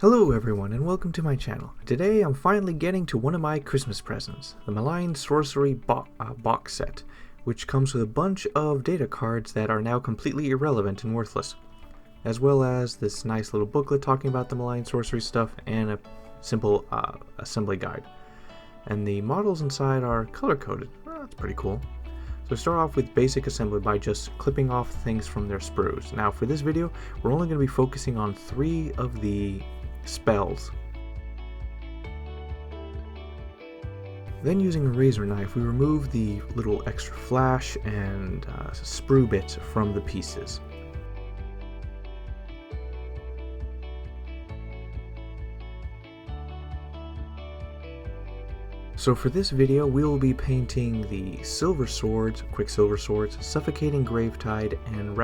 Hello everyone and welcome to my channel. Today I'm finally getting to one of my Christmas presents, the Malign Sorcery box set, which comes with a bunch of data cards that are now completely irrelevant and worthless, as well as this nice little booklet talking about the Malign Sorcery stuff and a simple assembly guide. And the models inside are color-coded. That's pretty cool. So start off with basic assembly by just clipping off things from their sprues. Now for this video, we're only going to be focusing on 3 of the spells. Then using a razor knife, we remove the little extra flash and sprue bits from the pieces. So for this video, we will be painting the Silver Swords, Quicksilver Swords, Suffocating Gravetide, and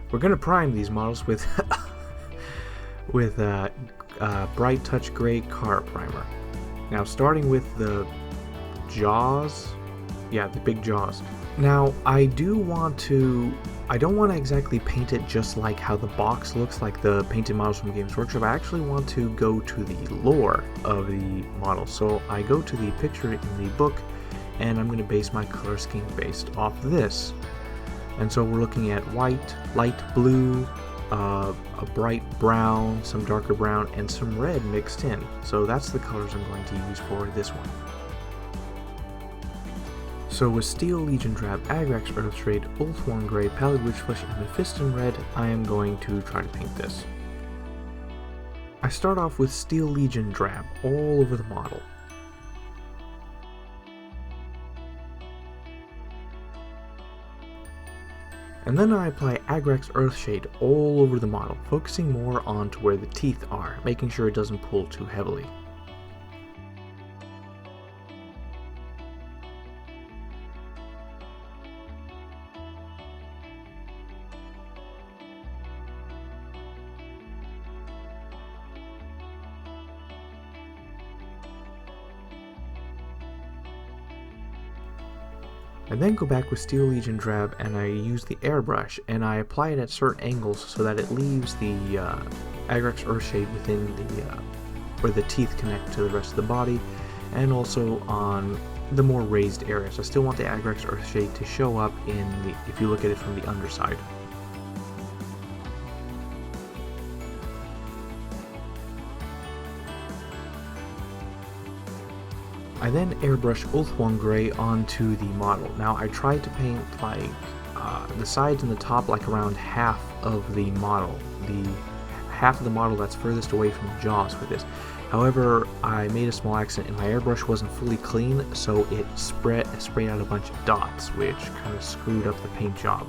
We're going to prime these models with Bright Touch Gray Car Primer. Now starting with the jaws, the big jaws. Now I don't want to exactly paint it just like how the box looks like the painted models from Games Workshop. I actually want to go to the lore of the model. So I go to the picture in the book and I'm going to base my color scheme based off this. And so we're looking at white, light blue, a bright brown, some darker brown, and some red mixed in. So that's the colors I'm going to use for this one. So with Steel Legion Drab, Agrax Earthshade, Ulthuan Grey, Pallid Witchflesh, and Mephiston Red, I am going to try to paint this. I start off with Steel Legion Drab all over the model. And then I apply Agrax Earthshade all over the model, focusing more on to where the teeth are, making sure it doesn't pull too heavily. I then go back with Steel Legion Drab and I use the airbrush and I apply it at certain angles so that it leaves the Agrax Earthshade within the where the teeth connect to the rest of the body, and also on the more raised areas. I still want the Agrax Earthshade to show up if you look at it from the underside. I then airbrush Ulthuan Grey onto the model. Now I tried to paint like the sides and the top like around half of the model, the half of the model that's furthest away from the jaws for this. However, I made a small accident and my airbrush wasn't fully clean, so it sprayed out a bunch of dots, which kind of screwed up the paint job.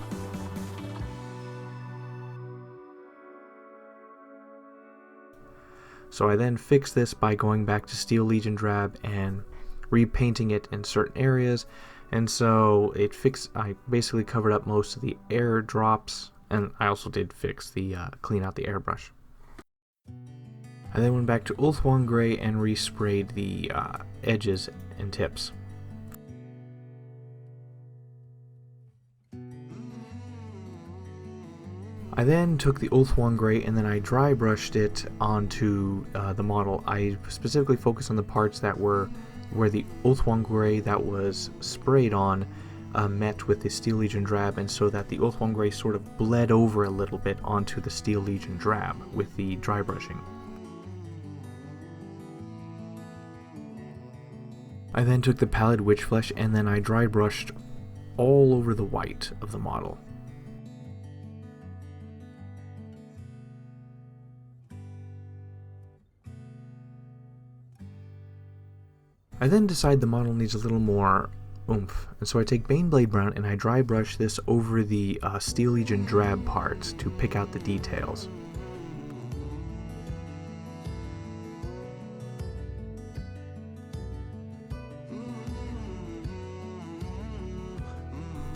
So I then fixed this by going back to Steel Legion Drab and repainting it in certain areas, and so I basically covered up most of the air drops, and I also did fix the clean out the airbrush. I then went back to Ulthuan Grey and resprayed the edges and tips. I then took the Ulthuan Grey and then I dry brushed it onto the model. I specifically focused on the parts that were where the Ulthuan Grey that was sprayed on met with the Steel Legion Drab, and so that the Ulthuan Grey sort of bled over a little bit onto the Steel Legion Drab with the dry brushing. I then took the Pallid Witchflesh and then I dry brushed all over the white of the model. I then decide the model needs a little more oomph, and so I take Baneblade Brown and I dry brush this over the Steel Legion Drab parts to pick out the details.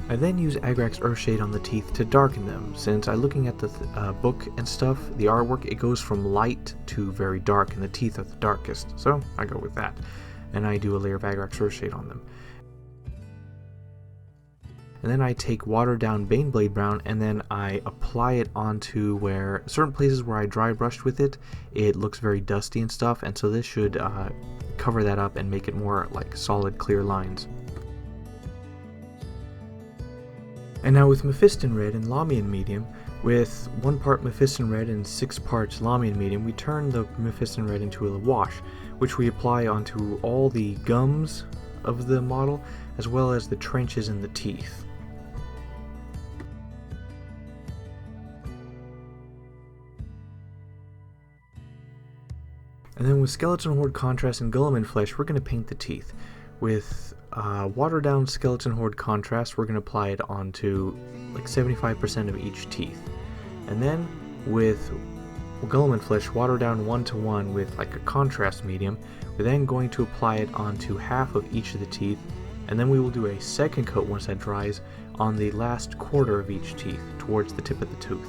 I then use Agrax Earthshade on the teeth to darken them. Since I'm looking at the book and stuff, the artwork, it goes from light to very dark, and the teeth are the darkest, so I go with that. And I do a layer of Agrax Earthshade on them. and then I take watered down Baneblade Brown and then I apply it onto where certain places where I dry brushed with it, it looks very dusty and stuff, and so this should cover that up and make it more like solid clear lines. And now with Mephiston Red and Lamian Medium, with 1 part Mephiston Red and 6 parts Lamian Medium, we turn the Mephiston Red into a wash, which we apply onto all the gums of the model, as well as the trenches and the teeth. And then with Skeleton Horde Contrast and Guilliman Flesh, we're going to paint the teeth. With watered down Skeleton Horde Contrast, we're going to apply it onto like 75% of each teeth. And then with Guilliman Flesh, watered down 1:1 with like a contrast medium, we're then going to apply it onto half of each of the teeth, and then we will do a second coat once that dries on the last quarter of each teeth towards the tip of the tooth.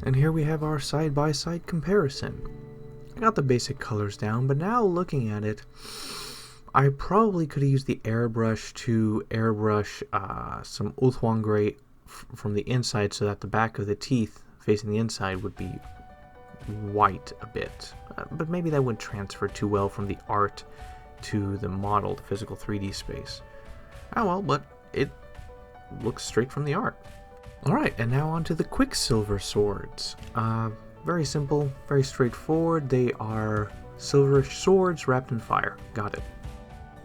And here we have our side-by-side comparison. I got the basic colors down, but now looking at it, I probably could have used the airbrush to airbrush some Ulthuan Grey from the inside so that the back of the teeth facing the inside would be white a bit. But maybe that wouldn't transfer too well from the art to the model, the physical 3D space. Oh well, but it looks straight from the art. Alright, and now on to the Quicksilver swords. Very simple, very straightforward. They are silverish swords wrapped in fire. Got it.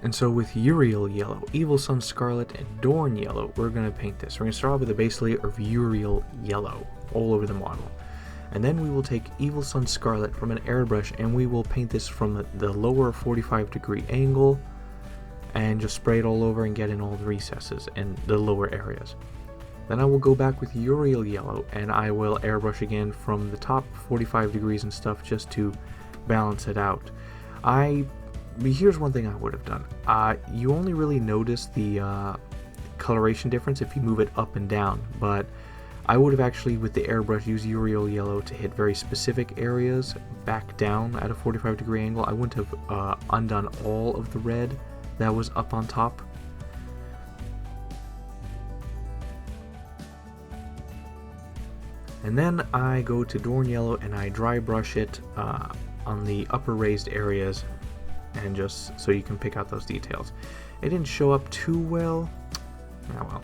And so with Uriel Yellow, Evil Sun Scarlet, and Dorn Yellow, we're going to paint this. We're going to start off with a base layer of Uriel Yellow all over the model. And then we will take Evil Sun Scarlet from an airbrush and we will paint this from the lower 45-degree angle and just spray it all over and get in all the recesses and the lower areas. Then I will go back with Uriel Yellow and I will airbrush again from the top 45 degrees and stuff just to balance it out. Here's one thing I would have done. You only really notice the coloration difference if you move it up and down, but I would have actually with the airbrush used Uriel Yellow to hit very specific areas back down at a 45-degree angle. I wouldn't have undone all of the red that was up on top. And then I go to Dorn Yellow and I dry brush it on the upper raised areas, and just so you can pick out those details. It didn't show up too well. Oh well.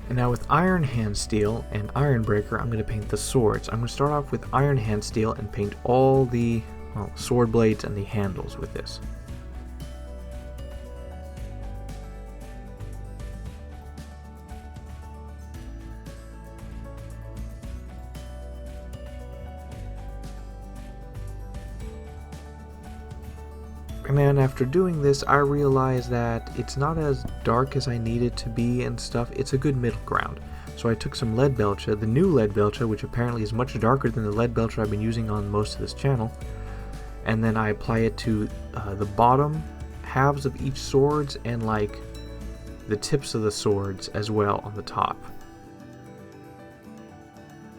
And now with Iron Hand Steel and Ironbreaker, I'm going to paint the swords. I'm going to start off with Iron Hand Steel and paint all the sword blades and the handles with this. And then after doing this, I realized that it's not as dark as I need it to be and stuff. It's a good middle ground. So I took some lead belcha, the new lead belcha, which apparently is much darker than the lead belcha I've been using on most of this channel. And then I apply it to the bottom halves of each swords and like the tips of the swords as well on the top.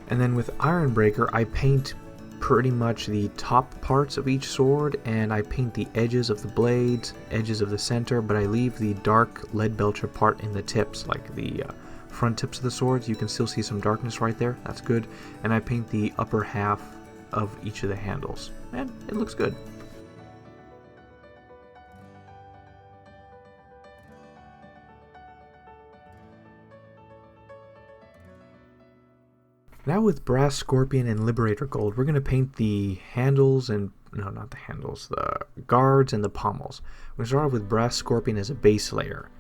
And then with Ironbreaker, I paint pretty much the top parts of each sword, and I paint the edges of the blades, edges of the center, but I leave the dark lead belcher part in the tips, like the front tips of the swords. You can still see some darkness right there, that's good. And I paint the upper half of each of the handles, and it looks good. Now with Brass Scorpion and Liberator Gold, we're going to paint the handles and, no, not the handles, the guards and the pommels. We're going to start off with Brass Scorpion as a base layer.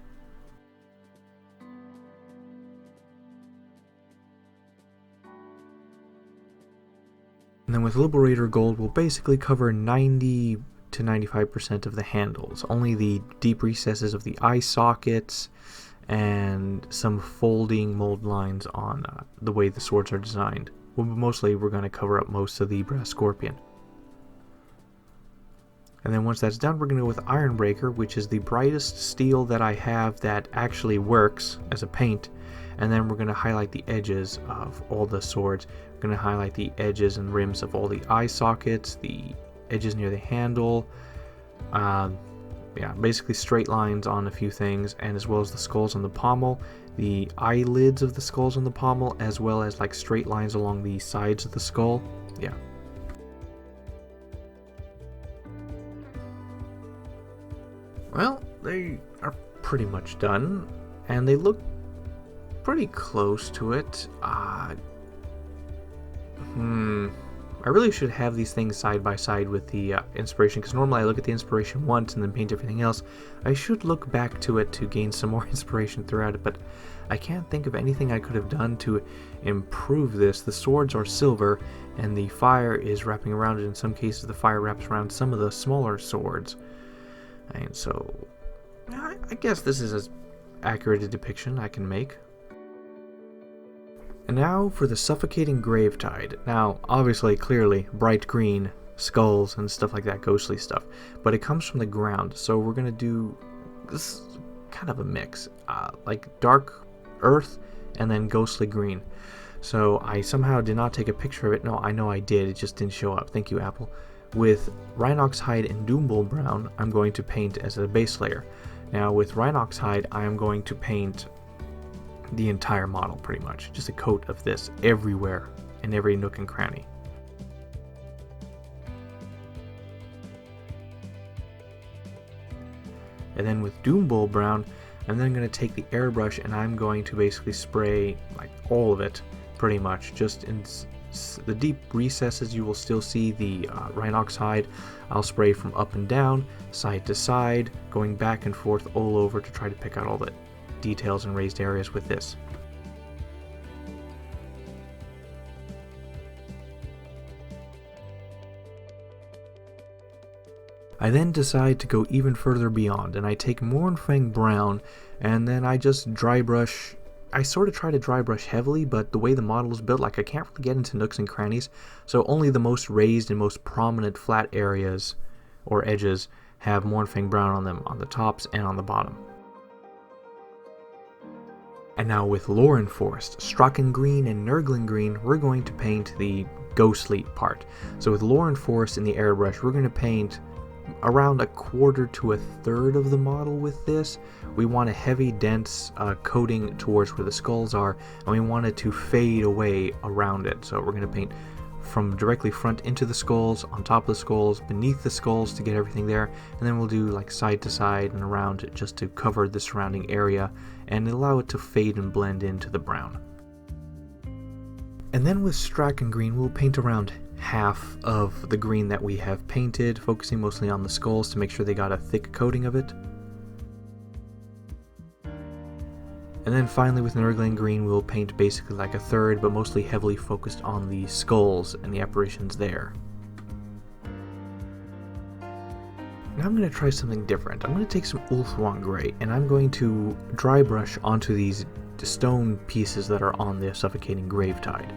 And then with Liberator Gold, we'll basically cover 90 to 95% of the handles. Only the deep recesses of the eye sockets and some folding mold lines on the way the swords are designed. Well, mostly we're going to cover up most of the Brass Scorpion. And then once that's done, we're going to go with Ironbreaker, which is the brightest steel that I have that actually works as a paint. and then we're going to highlight the edges of all the swords. We're going to highlight the edges and rims of all the eye sockets, the edges near the handle, yeah, basically straight lines on a few things, and as well as the skulls on the pommel, the eyelids of the skulls on the pommel, as well as like straight lines along the sides of the skull. Yeah. Well, they are pretty much done, and they look pretty close to it. I really should have these things side by side with the inspiration, because normally I look at the inspiration once and then paint everything else. I should look back to it to gain some more inspiration throughout it, but I can't think of anything I could have done to improve this. The swords are silver, and the fire is wrapping around it. In some cases, the fire wraps around some of the smaller swords. And so, I guess this is as accurate a depiction I can make. And now for the suffocating gravetide. Now, obviously, clearly, bright green, skulls and stuff like that, ghostly stuff. But it comes from the ground, so we're going to do this kind of a mix. Like dark earth and then ghostly green. So I somehow did not take a picture of it. No, I know I did, it just didn't show up. Thank you, Apple. With Rhinox hide and Doombull brown, I'm going to paint as a base layer. Now with Rhinox hide, I am going to paint the entire model pretty much. Just a coat of this everywhere, in every nook and cranny. And then with Doombull brown, I'm then going to take the airbrush and I'm going to basically spray like all of it pretty much. Just in the deep recesses you will still see the Rhinox hide. I'll spray from up and down, side to side, going back and forth all over to try to pick out all the details and raised areas with this. I then decide to go even further beyond, and I take Mournfang brown, and then I just dry brush. I sort of try to dry brush heavily, but the way the model is built, like I can't really get into nooks and crannies, so only the most raised and most prominent flat areas or edges have Mournfang brown on them, on the tops and on the bottom. And now with Lauren Forest, Strachan Green and Nurglin Green, we're going to paint the ghostly part. So with Lauren Forest in the airbrush, we're going to paint around 1/4 to 1/3 of the model with this. We want a heavy, dense coating towards where the skulls are, and we want it to fade away around it. So we're going to paint from directly front into the skulls, on top of the skulls, beneath the skulls to get everything there, and then we'll do like side to side and around it just to cover the surrounding area and allow it to fade and blend into the brown. And then with Strachan Green, we'll paint around half of the green that we have painted, focusing mostly on the skulls to make sure they got a thick coating of it. And then finally with Nurglin Green, we'll paint basically like 1/3, but mostly heavily focused on the skulls and the apparitions there. Now I'm going to try something different. I'm going to take some Ulthuan Grey, and I'm going to dry brush onto these stone pieces that are on the suffocating gravetide.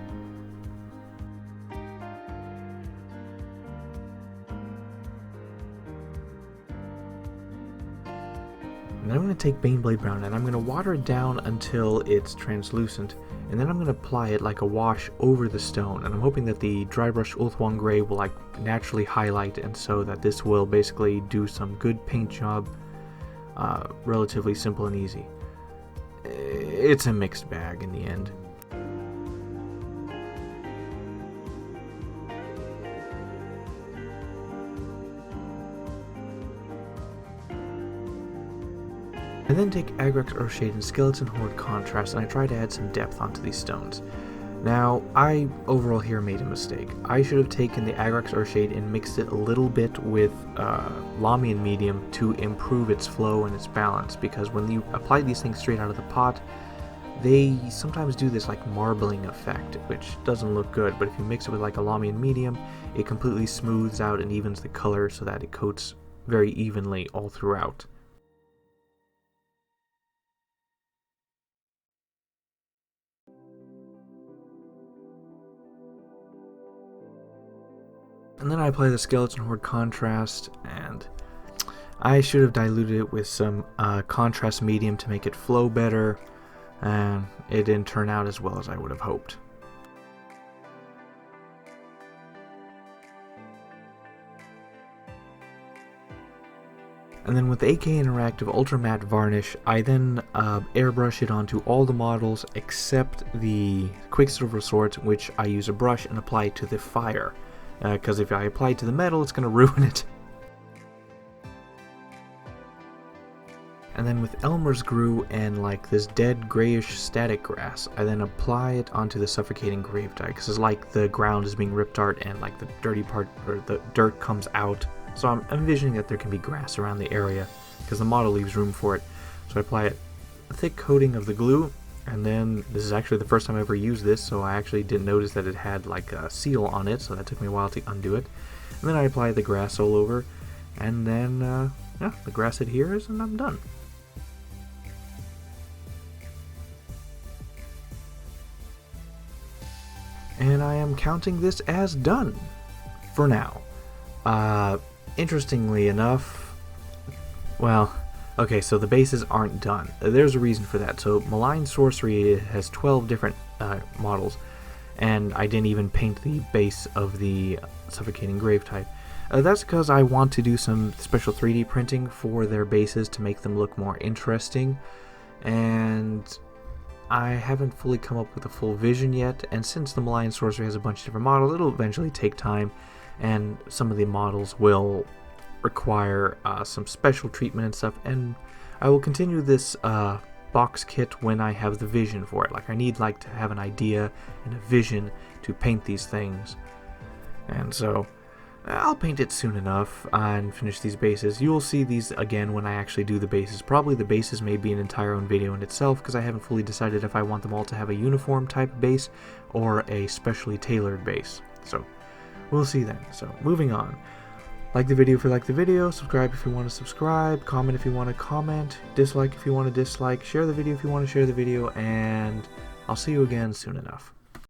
And then I'm going to take Baneblade Brown and I'm going to water it down until it's translucent, and then I'm going to apply it like a wash over the stone, and I'm hoping that the dry brush Ulthuan Grey will like naturally highlight, and so that this will basically do some good paint job, relatively simple and easy. It's a mixed bag in the end. I then take Agrax Earthshade and Skeleton Horde Contrast, and I try to add some depth onto these stones. Now, I overall here made a mistake. I should have taken the Agrax Earthshade and mixed it a little bit with Lamian Medium to improve its flow and its balance, because when you apply these things straight out of the pot, they sometimes do this like marbling effect, which doesn't look good, but if you mix it with like a Lamian Medium, it completely smooths out and evens the color so that it coats very evenly all throughout. And then I apply the Skeleton Horde Contrast, and I should have diluted it with some contrast medium to make it flow better. and it didn't turn out as well as I would have hoped. And then with AK Interactive Ultra Matte Varnish, I then airbrush it onto all the models except the Quicksilver Swords, which I use a brush and apply it to the fire. Because if I apply it to the metal, it's going to ruin it. And then with Elmer's Grue and like this dead grayish static grass, I then apply it onto the suffocating grave dye, because it's like the ground is being ripped apart and like the dirty part, or the dirt comes out. So I'm envisioning that there can be grass around the area, because the model leaves room for it. So I apply a thick coating of the glue, and then this is actually the first time I ever used this, so I actually didn't notice that it had like a seal on it, so that took me a while to undo it. And then I apply the grass all over, and then yeah, the grass adheres and I'm done. And I am counting this as done for now. Interestingly enough, well, okay, so the bases aren't done. There's a reason for that. So Malign Sorcery has 12 different models, and I didn't even paint the base of the Suffocating Grave type. That's because I want to do some special 3D printing for their bases to make them look more interesting, and I haven't fully come up with a full vision yet, and since the Malign Sorcery has a bunch of different models, it'll eventually take time, and some of the models will require some special treatment and stuff, and I will continue this box kit when I have the vision for it. Like, I need to have an idea and a vision to paint these things, and so I'll paint it soon enough and finish these bases. You will see these again when I actually do the bases. Probably the bases may be an entire own video in itself, because I haven't fully decided if I want them all to have a uniform type base or a specially tailored base. So we'll see then. So moving on. Like the video if you like the video, subscribe if you want to subscribe, comment if you want to comment, dislike if you want to dislike, share the video if you want to share the video, and I'll see you again soon enough.